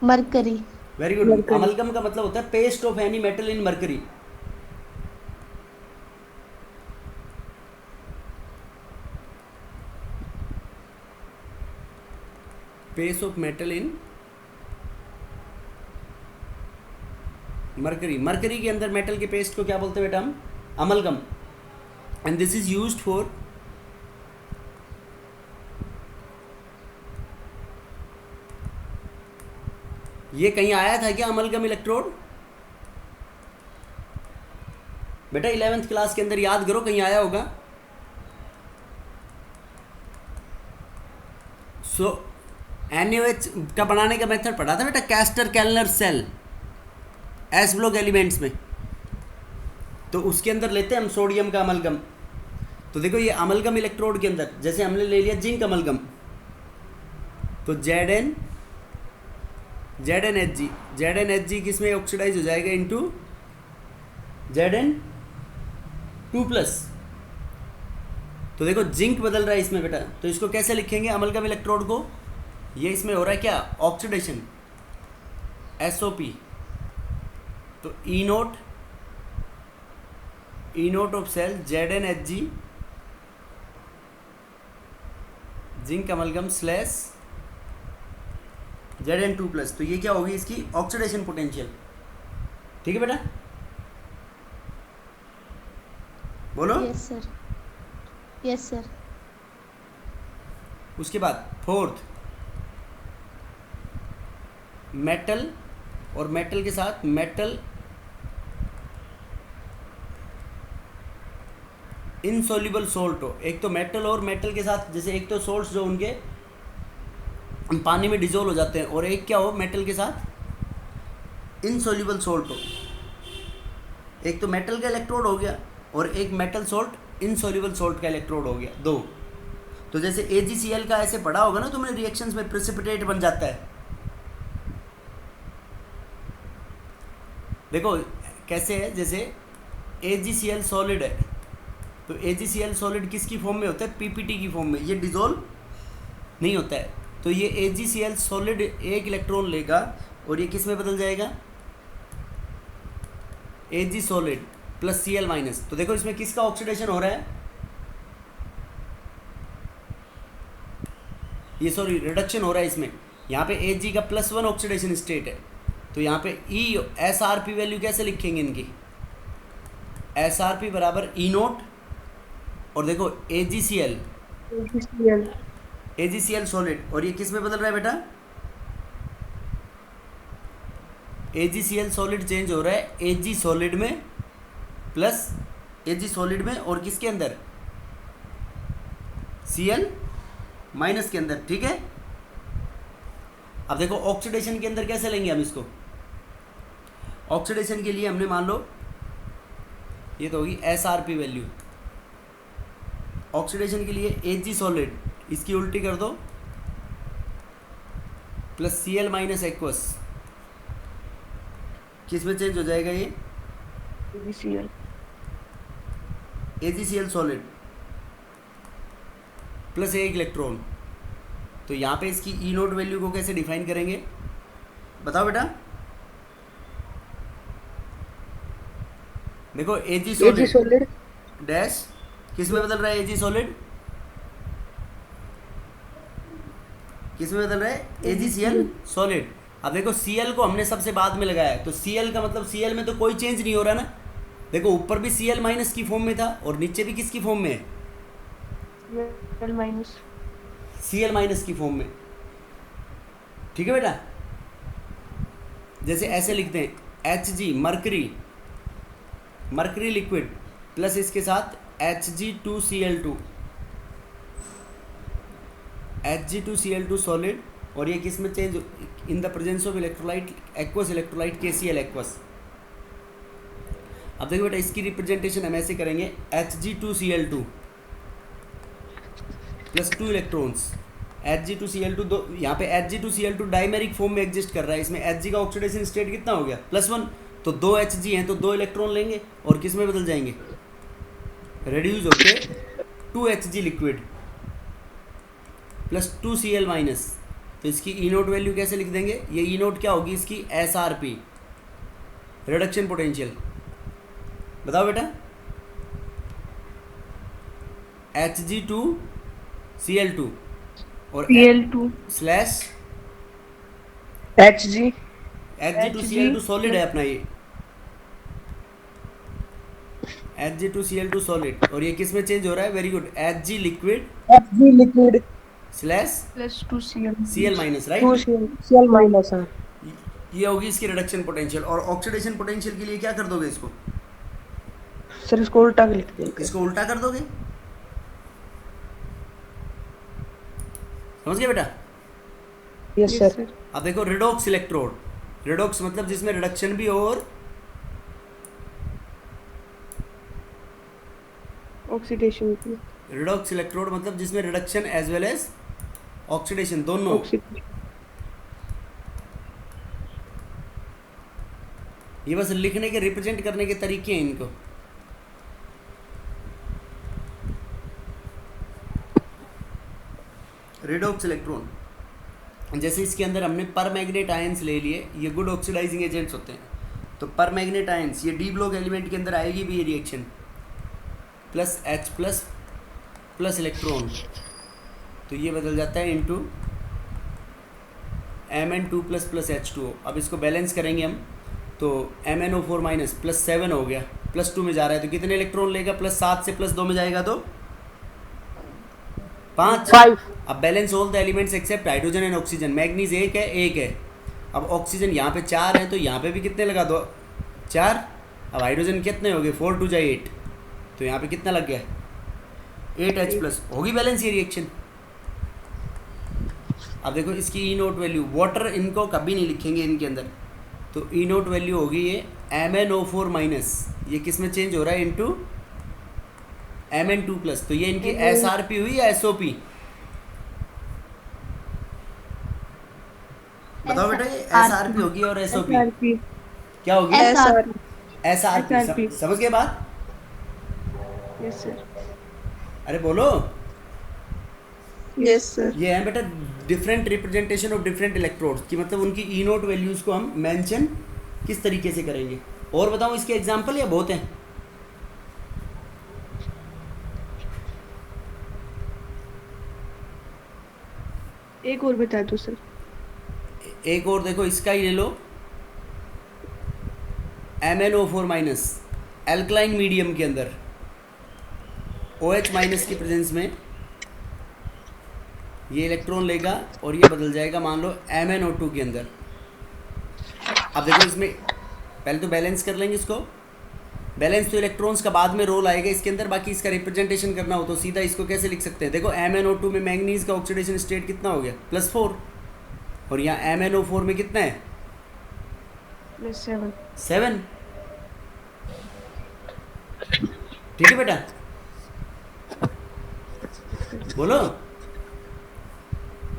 मरकरी। Very good. अमलगम का मतलब होता है paste of any metal in mercury. Paste of metal in mercury. Mercury के अंदर मेटल के पेस्ट को क्या बोलते हैं बेटा हम, amalgam. And this is used for ये कहीं आया था क्या अमलगम इलेक्ट्रोड, बेटा 11th क्लास के अंदर याद करो, कहीं आया होगा। सो NaOH का बनाने का मेथड पढ़ा था बेटा, Castner Kellner cell S block elements में, तो उसके अंदर लेते हैं हम सोडियम का अमलगम। तो देखो ये अमलगम इलेक्ट्रोड के अंदर जैसे हमने ले लिया जिंक अमलगम, तो ZnHg किस में ऑक्सीडाइज हो जाएगा इनटू Zn2+। तो देखो जिंक बदल रहा है इसमें बेटा, तो इसको कैसे लिखेंगे अमलगम इलेक्ट्रोड को, ये इसमें हो रहा है क्या ऑक्सीडेशन SOP, तो E naught of cell ZnHg zinc amalgam slash Zn2+, तो ये क्या होगी इसकी ऑक्सीडेशन पोटेंशियल। ठीक है बेटा, बोलो। Yes sir, yes sir. उसके बाद फोर्थ, मेटल और मेटल के साथ मेटल इनसॉल्युबल सोल्ट हो। एक तो मेटल और मेटल के साथ, जैसे एक तो सोल्ट्स जो उनके पानी में डिजोल्व हो जाते हैं, और एक क्या हो मेटल के साथ इनसॉल्युबल सोल्ट हो। एक तो मेटल का इलेक्ट्रोड हो गया और एक मेटल सोल्ट इनसॉल्युबल सोल्ट का इलेक्ट्रोड हो गया, 2। तो जैसे AgCl का ऐसे पढ़ा होगा ना तुमने रिएक्शंस में, प्रेसिपिटेट बन जाता है। देखो कैसे है, जैसे AgCl सॉलिड है, तो AgCl सॉलिड किसकी फॉर्म में होता है, PPT की फॉर्म में, ये डिजोल्व नहीं होता है। तो ये AgCl सॉलिड एक इलेक्ट्रॉन लेगा और ये किस में बदल जाएगा, Ag solid, plus Cl minus. तो देखो इसमें किसका ऑक्सीडेशन हो रहा है, ये सॉरी रिडक्शन हो रहा है इसमें। यहाँ पे Ag का +1 ऑक्सीडेशन स्टेट है, तो यहाँ पे SRP वैल्यू कैसे लिखेंगे इनकी, SRP बराबर E0 और देखो AgCl सॉलिड, और ये किस में बदल रहा है बेटा, AgCl सॉलिड चेंज हो रहा है Ag सॉलिड में प्लस Ag सॉलिड में और किसके अंदर, Cl माइनस के अंदर, ठीक है। अब देखो ऑक्सीडेशन के अंदर कैसे लेंगे हम इसको, ऑक्सीडेशन के लिए हमने मान लो ये तो होगी SRP वैल्यू, ऑक्सीडेशन के लिए Ag सॉलिड इसकी उल्टी कर दो प्लस Cl माइनस एक्वस, किस में चेंज हो जाएगा ये, AgCl सॉलिड प्लस एक इलेक्ट्रॉन। तो यहाँ पे इसकी E0 वैल्यू को कैसे डिफाइन करेंगे बताओ बेटा, देखो Ag सॉलिड डैश किस में बदल रहा है, Ag सॉलिड किस में बदल रहा है, AgCl सॉलिड। अब देखो Cl को हमने सबसे बाद में लगाया है, तो Cl का मतलब Cl में तो कोई चेंज नहीं हो रहा ना, देखो ऊपर भी Cl माइनस की फॉर्म में था और नीचे भी किसकी फॉर्म में है, Cl माइनस की फॉर्म में, ठीक है बेटा। जैसे ऐसे लिखते हैं Hg मर्करी लिक्विड प्लस इसके साथ Hg2Cl2 सॉलिड, और ये किस में change, in the presence of electrolyte aqueous electrolyte KCl aqueous. अब देखो बेटा इसकी रिप्रेजेंटेशन हम ऐसे करेंगे Hg2Cl2 प्लस 2 इलेक्ट्रॉन्स, Hg2Cl2 दो, यहाँ पे Hg2Cl2 डाइमेरिक फॉर्म में एग्जिस्ट कर रहा है, इसमें Hg का ऑक्सीडेशन स्टेट कितना हो गया +1, तो 2 Hg हैं तो 2 इलेक्ट्रॉन लेंगे और किस में बदल जाएंगे, रेड्यूस होके 2 Hg liquid plus 2 Cl minus. तो इसकी E0 वैल्यू कैसे लिख देंगे, ये E0 क्या होगी इसकी, SRP रिडक्शन पोटेंशियल, बताओ बेटा, Hg2Cl2 और Cl2 स्लैश Hg2Cl2 सॉलिड है अपना, ये Hg2Cl2 सॉलिड, और ये किस में चेंज हो रहा है, very good, Hg liquid slash Cl minus, right, Cl minus है। ये होगी इसकी रिडक्शन पोटेंशियल। और ऑक्सीडेशन पोटेंशियल के लिए क्या कर दोगे इसको, सर इसको उल्टा लिख देंगे, इसको उल्टा कर दोगे, समझ गए बेटा। Yes sir. अब देखो रिडॉक्स इलेक्ट्रोड, रिडॉक्स मतलब जिसमें रिडक्शन भी हो और ऑक्सीडेशन की, रिडॉक्स इलेक्ट्रोड मतलब जिसमें reduction as well as oxidation दोनों। ये बस लिखने के रिप्रेजेंट करने के तरीके हैं इनको। रिडॉक्स इलेक्ट्रॉन, जैसे इसके अंदर हमने परमैग्नेट आयंस ले लिए, ये गुड ऑक्सीडाइजिंग एजेंट्स होते हैं, तो परमैग्नेट आयंस ये डी ब्लॉक एलिमेंट के अंदर आएगी भी ये reaction, plus H plus electron, तो ये बदल जाता है इनटू Mn2 प्लस H2O। अब इसको बैलेंस करेंगे हम, तो MnO4 माइनस +7 हो गया, +2 में जा रहा है तो कितने इलेक्ट्रॉन लेगा, +7 से +2 में जाएगा तो 5। अब balance all the elements except hydrogen and oxygen, manganese 1 है। अब ऑक्सीजन यहाँ पे 4 है तो यहाँ पे भी कितने लगा दो, 4। अब हाइड्रोजन कितने हो गए, 4 2 8, तो यहाँ पे कितना लग गया, 8H+, होगी बैलेंस ये रिएक्शन। अब देखो इसकी E0 वैल्यू, वाटर इनको कभी नहीं लिखेंगे इनके अंदर, तो E0 वैल्यू होगी ये MnO4 माइनस, ये किस में चेंज हो रहा है, इनटू Mn2 प्लस, तो ये इनकी SRP हुई या SOP, बताओ बेटा, ये SRP होगी और SOP क्या होगी, SRP। समझ गए बात, यस सर, अरे बोलो, यस सर। ये है बेटा different representation of different electrodes की, मतलब उनकी E0 वैल्यूज़ को हम मेंशन किस तरीके से करेंगे। और बताऊँ इसके एग्जांपल या बहुत हैं, एक और बता दो सर। एक और देखो, इसका ही ले लो, MnO4 माइनस, एल्कलाइन मीडियम के अंदर OH माइनस की प्रेजेंस में ये इलेक्ट्रॉन लेगा और ये बदल जाएगा मान लो MnO2 के अंदर। अब देखो इसमें पहले तो बैलेंस कर लेंगे इसको। बैलेंस तो इलेक्ट्रॉन्स का बाद में रोल आएगा इसके अंदर, बाकी इसका रिप्रेजेंटेशन करना हो तो सीधा इसको कैसे लिख सकते हैं। देखो MnO2 में मैंगनीज का ऑक्सीडेशन स्टेट कितना हो गया, +4, और यहाँ MnO4 में कितना है, +7। 7। ठीक है बेटा, बोलो।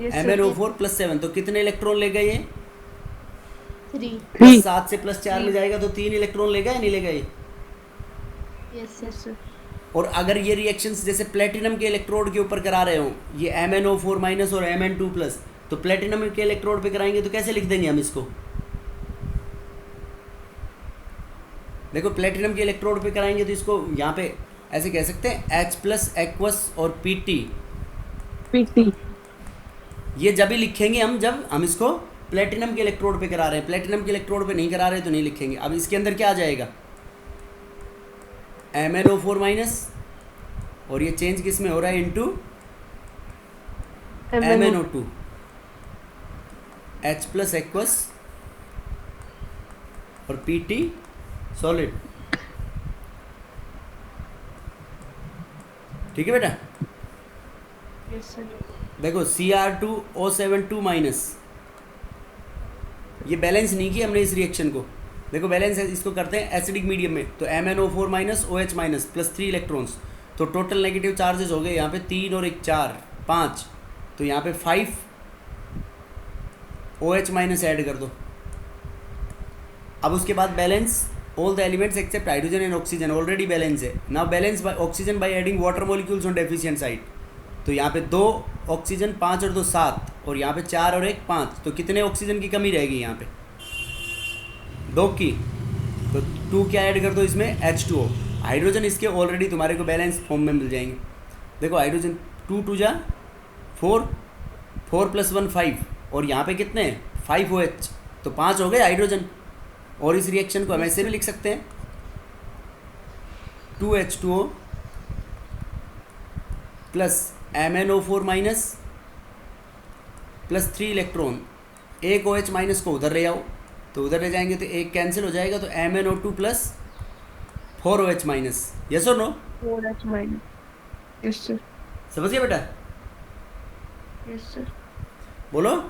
Yes sir. MnO4 +7 तो कितने इलेक्ट्रॉन लेगा ये, 3 +7 से +4 में जाएगा तो 3 इलेक्ट्रॉन लेगा या नहीं लेगा ये। Yes yes sir sir. और अगर ये रिएक्शंस जैसे प्लेटिनम के इलेक्ट्रोड के ऊपर करा रहे हो, ये MnO4 माइनस और Mn2 प्लस, तो प्लेटिनम के इलेक्ट्रोड पे कराएंगे तो कैसे लिख देंगे हम इसको। देखो प्लेटिनम के इलेक्ट्रोड पे कराएंगे तो इसको यहाँ पे ऐसे कह सकते हैं H+ एक्वस और Pt। PT ये जब ही लिखेंगे हम जब हम इसको प्लेटिनम के इलेक्ट्रोड पे करा रहे हैं, प्लेटिनम के इलेक्ट्रोड पे नहीं करा रहे तो नहीं लिखेंगे। अब इसके अंदर क्या आ जाएगा, MnO4 माइनस, और ये चेंज किस में हो रहा है, इनटू MnO2, H+ एक्वस और Pt सॉलिड। ठीक है बेटा। Yes sir. देखो Cr2O72 माइनस, ये बैलेंस नहीं किया हमने इस रिएक्शन को। देखो बैलेंस है, इसको करते हैं एसिडिक मीडियम में, तो MnO4 minus OH minus +3 electrons, तो टोटल नेगेटिव चार्जेस हो गए यहाँ पे 3 और 1 4 5, तो यहाँ पे 5 OH माइनस ऐड कर दो। अब उसके बाद balance all the elements except hydrogen and oxygen, already balance है। Now balance by oxygen by adding water molecules on deficient side, तो यहाँ पे 2 ऑक्सीजन, 5 और 2 7, और यहाँ पे 4 और 1 5, तो कितने ऑक्सीजन की कमी रहेगी यहाँ पे, 2 की, तो 2 क्या ऐड कर दो इसमें, H2O। हाइड्रोजन इसके ऑलरेडी तुम्हारे को बैलेंस फॉर्म में मिल जाएंगे। देखो हाइड्रोजन 2 2 जा 4, 4 + 1 5, और यहाँ पे कितने हैं 5 OH, तो 5 हो गए हाइड्रोजन। और इस रिएक्शन को हम ऐसे भी लिख सकते हैं 2H2O plus MnO4 minus +3 electron, 1 OH minus को उधर ले आओ, तो उधर ले जाएंगे तो 1 कैंसिल हो जाएगा, तो MnO2 plus 4 OH minus. Yes और no, 4H minus. Yes sir. समझ गए बेटा, यस सर। बोलो।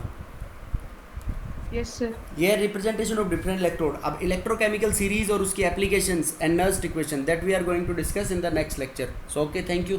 Yes sir. ये रिप्रेजेंटेशन ऑफ डिफरेंट इलेक्ट्रोड। अब इलेक्ट्रोकेमिकल सीरीज और उसकी applications and Nernst equation that we are going to discuss in the next lecture. So okay, thank you.